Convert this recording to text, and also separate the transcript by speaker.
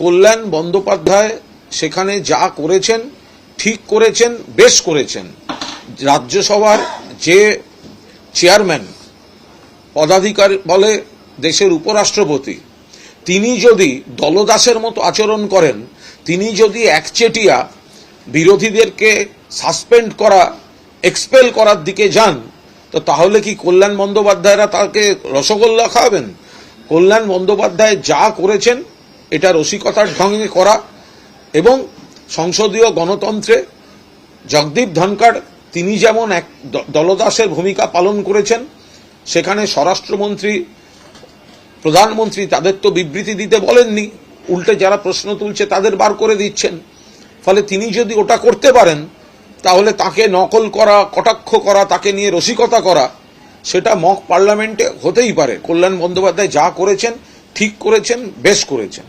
Speaker 1: কল্যাণ বন্দ্যোপাধ্যায় সেখানে যা করেছেন ঠিক করেছেন, বেশ করেছেন। রাজ্যসভার যে চেয়ারম্যান পদাধিকার বলে দেশের উপরাষ্ট্রপতি, তিনি যদি দলদাসের মতো আচরণ করেন, তিনি যদি একচেটিয়া বিরোধীদেরকে সাসপেন্ড করা, এক্সপেল করার দিকে যান, তো তাহলে কি কল্যাণ বন্দ্যোপাধ্যায়রা তাকে রসগোল্লা খাওয়াবেন? কল্যাণ বন্দ্যোপাধ্যায় যা করেছেন এটা রসিকতার ঢঙে করা, এবং সংসদীয় গণতন্ত্রে জগদীপ ধনখড় তিনি যেমন এক দলদাসের ভূমিকা পালন করেছেন, সেখানে স্বরাষ্ট্রমন্ত্রী, প্রধানমন্ত্রী তাদের তো বিবৃতি দিতে বলেননি, উল্টে যারা প্রশ্ন তুলছে তাদের বার করে দিচ্ছেন। ফলে তিনি যদি ওটা করতে পারেন, তাহলে তাকে নকল করা, কটাক্ষ করা, তাকে নিয়ে রসিকতা করা, সেটা মক পার্লামেন্টে হতেই পারে। কল্যাণ বন্দ্যোপাধ্যায় যা করেছেন ঠিক করেছেন, বেশ করেছেন।